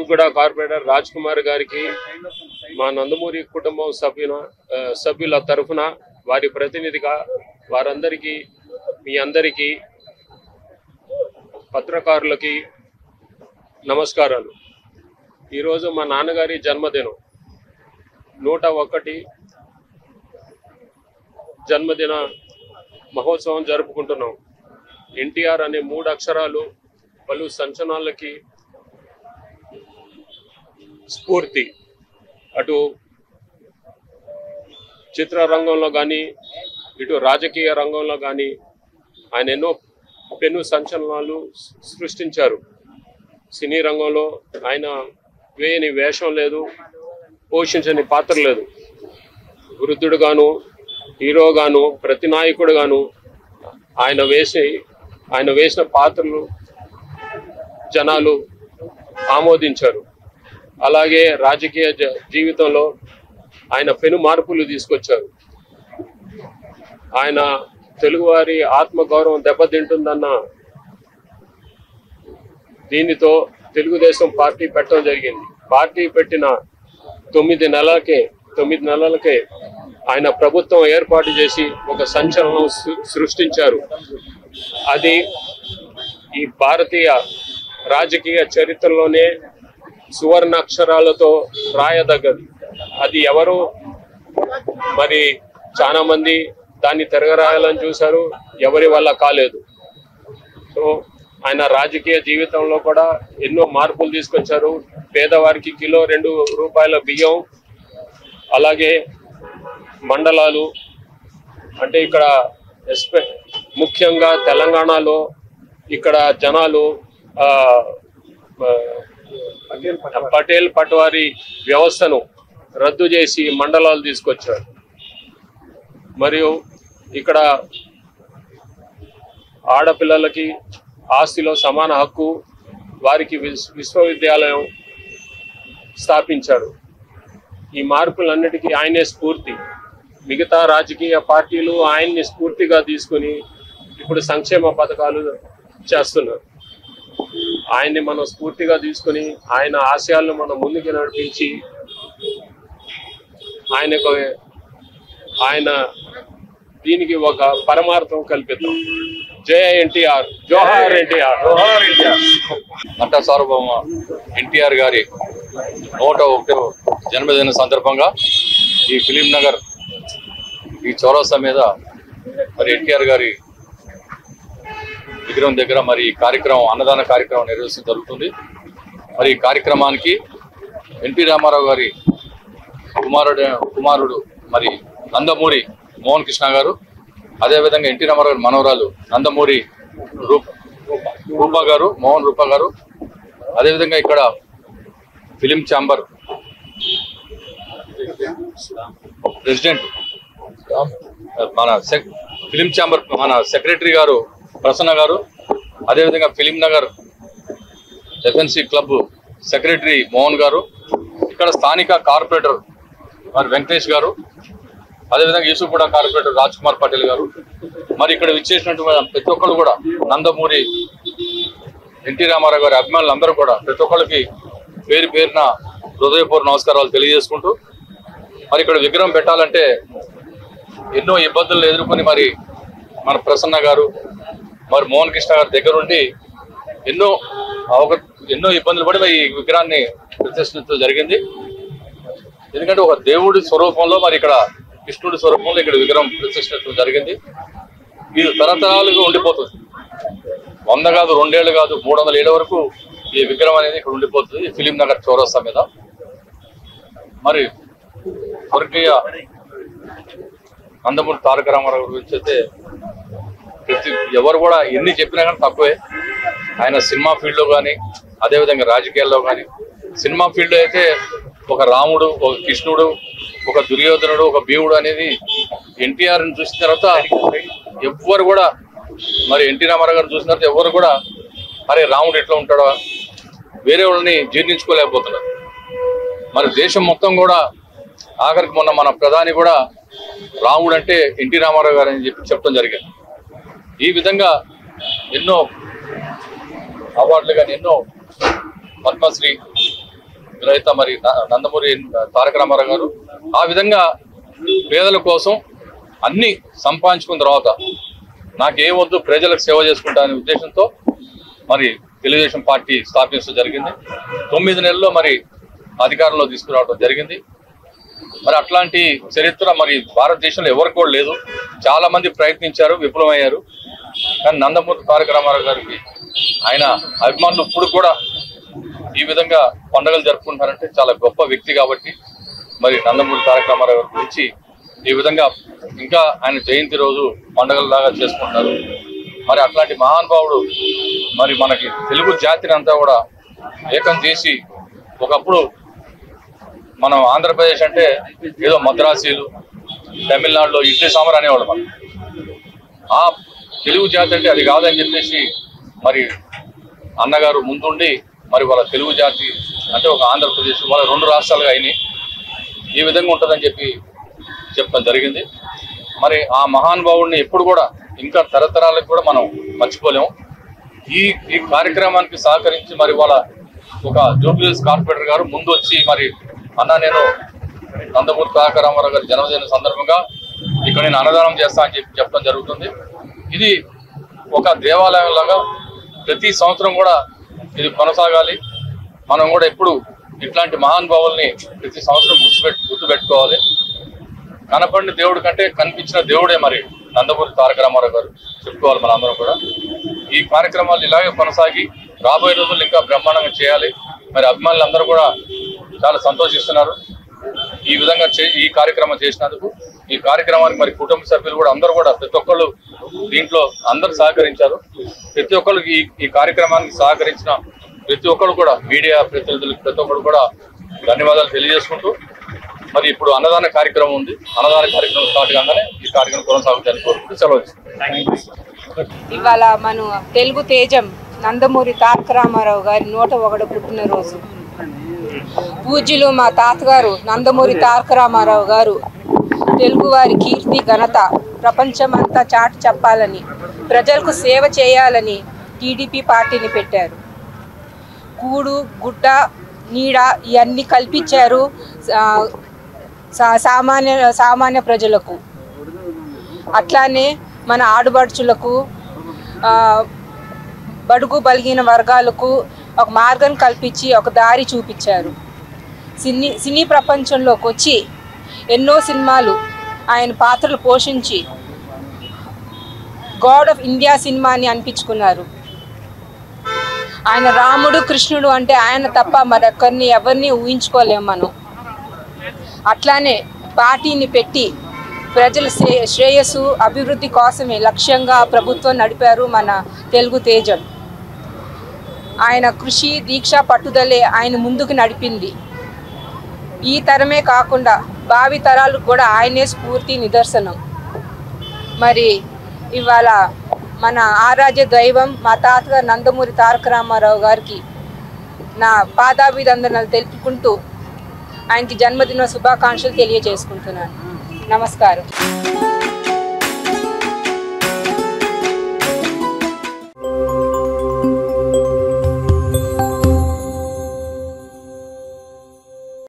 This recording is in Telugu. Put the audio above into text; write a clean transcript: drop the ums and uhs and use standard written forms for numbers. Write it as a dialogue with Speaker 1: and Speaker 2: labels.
Speaker 1: ఇసుగూడ కార్పొరేటర్ రాజ్ కుమార్ గారికి మా నందమూరి కుటుంబం సభ్యుల తరఫున వారి ప్రతినిధిగా వారందరికీ మీ అందరికీ పత్రకారులకి నమస్కారాలు. ఈరోజు మా నాన్నగారి జన్మదినం 101 జన్మదిన మహోత్సవం జరుపుకుంటున్నాం. ఎన్టీఆర్ అనే 3 అక్షరాలు పలు సంచలనాలకి స్ఫూర్తి. అటు చిత్రరంగంలో కానీ ఇటు రాజకీయ రంగంలో కానీ ఆయన ఎన్నో పెను సంచలనాలు సృష్టించారు. సినీ రంగంలో ఆయన వేయని వేషం లేదు, పోషించని పాత్ర లేదు. వృద్ధుడుగాను, హీరోగాను, ప్రతి నాయకుడుగాను ఆయన వేసిన పాత్రలు జనాలు ఆమోదించారు. అలాగే రాజకీయ జీవితంలో ఆయన పెను మార్పులు తీసుకొచ్చారు. ఆయన తెలుగువారి ఆత్మగౌరవం దెబ్బతింటుందన్న దీనితో తెలుగుదేశం పార్టీ పెట్టడం జరిగింది. పార్టీ పెట్టిన 9 నెలలకే ఆయన ప్రభుత్వం ఏర్పాటు చేసి ఒక సంచలనం సృష్టించారు. అది ఈ భారతీయ రాజకీయ చరిత్రలోనే సువర్ణాక్షరాలతో రాయదగ్గది. అది ఎవరు మరి చాలా మంది దాన్ని తిరగరాయాలని చూశారు, ఎవరి వల్ల కాలేదు. సో ఆయన రాజకీయ జీవితంలో కూడా ఎన్నో మార్పులు తీసుకొచ్చారు. పేదవారికి కిలో 2 రూపాయల బియ్యం, అలాగే మండలాలు, అంటే ఇక్కడ ముఖ్యంగా తెలంగాణలో ఇక్కడ జనాలు పటేల్ పట్వారీ వ్యవస్థను రద్దు చేసి మండలాలు తీసుకొచ్చారు. మరియు ఇక్కడ ఆడపిల్లలకి ఆస్తిలో సమాన హక్కు, వారికి విశ్వవిద్యాలయం స్థాపించారు. ఈ మార్పులన్నిటికీ ఆయనే స్ఫూర్తి. మిగతా రాజకీయ పార్టీలు ఆయన్ని స్ఫూర్తిగా తీసుకుని ఇప్పుడు సంక్షేమ పథకాలు చేస్తున్నారు. ఆయన్ని మనం స్ఫూర్తిగా తీసుకుని ఆయన ఆశయాలను మనం ముందుకు నడిపించి ఆయన దీనికి ఒక పరమార్థం కల్పిద్దాం. జై ఎన్టీఆర్, జోహార్ ఎన్టీఆర్.
Speaker 2: నట సార్వభౌమ ఎన్టీఆర్ గారి 101వ జన్మదిన సందర్భంగా ఈ ఫిలిం నగర్ ఈ చౌరస్తా మీద మరి ఎన్టీఆర్ గారి విగ్రహం దగ్గర మరి ఈ కార్యక్రమం, అన్నదాన కార్యక్రమం నిర్వహించడం జరుగుతుంది. మరి ఈ కార్యక్రమానికి ఎన్టీ రామారావు గారి కుమారుడు మరి నందమూరి మోహన్ కృష్ణ గారు, అదేవిధంగా ఎన్టీ రామారావు గారి మనవరాలు నందమూరి రూపా గారు, మోహన్ రూపా గారు, అదేవిధంగా ఇక్కడ ఫిలిం ఛాంబర్ ప్రెసిడెంట్ మన ఫిలిం ఛాంబర్ మన సెక్రటరీ గారు ప్రసన్న గారు, అదేవిధంగా film Nagar FNC club secretary Mohan గారు, ఇక్కడ స్థానిక కార్పొరేటర్ మరి వెంకటేష్ గారు, అదేవిధంగా ఇసుగూడ కార్పొరేటర్ రాజ్ కుమార్ పటేల్ గారు, మరి ఇక్కడ విచ్చేసినటువంటి ప్రతి ఒక్కరు కూడా నందమూరి ఎన్టీ రామారావు గారి అభిమానులందరూ కూడా ప్రతి ఒక్కరికి పేరు పేరున హృదయపూర్వక నమస్కారాలు తెలియజేసుకుంటూ, మరి ఇక్కడ విగ్రహం పెట్టాలంటే ఎన్నో ఇబ్బందులు ఎదుర్కొని మరి మన ప్రసన్న గారు మరి మోహన్ కృష్ణ గారి దగ్గరుండి ఎన్నో ఇబ్బందులు పడి ఈ విగ్రహాన్ని ప్రతిష్ఠించడం జరిగింది. ఎందుకంటే ఒక దేవుడి స్వరూపంలో మరి ఇక్కడ కృష్ణుడి స్వరూపంలో ఇక్కడ విగ్రహం ప్రతిష్ఠించడం జరిగింది. ఇది తరతరాలుగా ఉండిపోతుంది. 100 కాదు, 2 ఏళ్ళు కాదు, 300 ఏళ్ళ వరకు ఈ విగ్రహం అనేది ఇక్కడ ఉండిపోతుంది ఫిలిం నగర్ చౌరస్తా మీద. మరి స్వర్గీయ నందమూరి తారక రామారావు గురించి అయితే ఎవరు కూడా ఎన్ని చెప్పినా కానీ తక్కువే. ఆయన సినిమా ఫీల్డ్లో కానీ, అదేవిధంగా రాజకీయాల్లో కానీ, సినిమా ఫీల్డ్లో అయితే ఒక రాముడు, ఒక కృష్ణుడు, ఒక దుర్యోధనుడు, ఒక భీముడు అనేది ఎన్టీఆర్ని చూసిన తర్వాత ఎవ్వరు కూడా, మరి ఎన్టీ రామారావు గారిని చూసిన తర్వాత ఎవరు కూడా అరే రాముడు ఎట్లా ఉంటాడో వేరే వాళ్ళని జీర్ణించుకోలేకపోతున్నారు. మరి దేశం మొత్తం కూడా ఆఖరికి మొన్న మన ప్రధాని కూడా రాముడు అంటే ఎన్టీ రామారావు గారు అని చెప్పడం జరిగింది. ఈ విధంగా ఎన్నో అవార్డులు కానీ, ఎన్నో పద్మశ్రీ, గ్రహీత మరి నందమూరి తారక రామారావు గారు. ఆ విధంగా పేదల కోసం అన్ని సంపాదించుకున్న తర్వాత నాకేం వద్దు, ప్రజలకు సేవ చేసుకుంటా అనే ఉద్దేశంతో మరి తెలుగుదేశం పార్టీ స్థాపించడం జరిగింది. 9 నెలల్లో మరి అధికారంలో తీసుకురావడం జరిగింది. మరి అట్లాంటి చరిత్ర మరి భారతదేశంలో ఎవరికి కూడా లేదు. చాలా మంది ప్రయత్నించారు, విఫలమయ్యారు. కానీ నందమూరి తారక రామారావు గారికి ఆయన అభిమానులు ఇప్పుడు కూడా ఈ విధంగా పండుగలు జరుపుకుంటారంటే చాలా గొప్ప వ్యక్తి కాబట్టి మరి నందమూరి తారక రామారావు గారి గురించి ఈ విధంగా ఇంకా ఆయన జయంతి రోజు పండుగలలాగా చేసుకుంటారు. మరి అట్లాంటి మహానుభావుడు మరి మనకి తెలుగు జాతిని అంతా కూడా ఏకం చేసి, ఒకప్పుడు మనం ఆంధ్రప్రదేశ్ అంటే ఏదో మద్రాసీలు, తమిళనాడులో ఇడ్లీ సాంబార్ అనేవాళ్ళు. మనం ఆ తెలుగు జాతి అంటే అది కాదని చెప్పేసి మరి అన్నగారు ముందుండి మరి వాళ్ళ తెలుగు జాతి అంటే ఒక ఆంధ్రప్రదేశ్ వాళ్ళ 2 రాష్ట్రాలుగా అయినాయి, ఈ విధంగా ఉంటుందని చెప్పడం జరిగింది. మరి ఆ మహానుభావుడిని ఎప్పుడు కూడా ఇంకా తరతరాలకు కూడా మనం మర్చిపోలేము. ఈ కార్యక్రమానికి సహకరించి మరి వాళ్ళ ఒక జూబ్లీహిల్స్ కార్పొరేటర్ గారు ముందు వచ్చి మరి అన్న నేను నందమూరి తారక రామారావు గారి జన్మదిన సందర్భంగా ఇక్కడ నేను అన్నదానం చేస్తా అని చెప్పడం జరుగుతుంది. ఇది ఒక దేవాలయం లాగా ప్రతి సంవత్సరం కూడా ఇది కొనసాగాలి. మనం కూడా ఎప్పుడు ఇట్లాంటి మహానుభావుల్ని ప్రతి సంవత్సరం గుర్తుపెట్టుకోవాలి. కనపడిన దేవుడి కంటే కనిపించిన దేవుడే మరి నందమూరి తారక రామారావు గారు చెప్పుకోవాలి మన అందరం కూడా. ఈ కార్యక్రమాలు ఇలాగే కొనసాగి రాబోయే రోజులు ఇంకా బ్రహ్మాండంగా చేయాలి. మరి అభిమానులందరూ కూడా చాలా సంతోషిస్తున్నారు ఈ విధంగా ఈ కార్యక్రమం చేసినందుకు. ఈ కార్యక్రమానికి మరి కుటుంబ సభ్యులు కూడా అందరూ కూడా ప్రతి ఒక్కళ్ళు దీంట్లో అందరూ సహకరించారు. ప్రతి ఒక్కళ్ళు ఈ కార్యక్రమానికి సహకరించిన ప్రతి ఒక్కరు కూడా మీడియా ప్రతినిధులకు ప్రతి ఒక్కరు కూడా ధన్యవాదాలు తెలియజేసుకుంటూ మరి ఇప్పుడు అన్నదాన కార్యక్రమం ఉంది. అన్నదాన కార్యక్రమం స్టార్ట్ కాగానే ఈ కార్యక్రమం కొనసాగుతాయని కోరుకుంటూ సెలవు.
Speaker 3: ఇవాళ మన తెలుగు తేజం నందమూరి తారక రామారావు గారి 101వ పుట్టినరోజు. పూజ్యులు మా తాతగారు నందమూరి తారక రామారావు గారు తెలుగువారి కీర్తి ఘనత ప్రపంచమంతా చాటి చెప్పాలని, ప్రజలకు సేవ చేయాలని టీడీపీ పార్టీని పెట్టారు. కూడు గుడ్డ నీడ ఇవన్నీ కల్పించారు సామాన్య ప్రజలకు. అట్లానే మన ఆడబడుచులకు, బడుగు బలిగిన వర్గాలకు ఒక మార్గం కల్పించి ఒక దారి చూపించారు. సినీ ప్రపంచంలోకి వచ్చి ఎన్నో సినిమాలు ఆయన పాత్రలు పోషించి గాడ్ ఆఫ్ ఇండియా సినిమాని అనిపించుకున్నారు. ఆయన రాముడు కృష్ణుడు అంటే ఆయన తప్ప మరొకరిని ఎవరిని ఊహించుకోలేము మనం. అట్లానే పార్టీని పెట్టి ప్రజల శ్రేయస్సు అభివృద్ధి కోసమే లక్ష్యంగా ప్రభుత్వం నడిపారు మన తెలుగు తేజం. ఆయన కృషి దీక్ష పట్టుదలే ఆయన ముందుకు నడిపింది. ఈ తరమే కాకుండా భావి తరాలకు కూడా ఆయనే స్ఫూర్తి నిదర్శనం. మరి ఇవాళ మన ఆరాధ్య దైవం మా తాతగారు నందమూరి తారక రామారావు గారికి నా పాదాభివందనాలు తెలుపుకుంటూ ఆయనకి జన్మదిన శుభాకాంక్షలు తెలియజేసుకుంటున్నాను. నమస్కారం.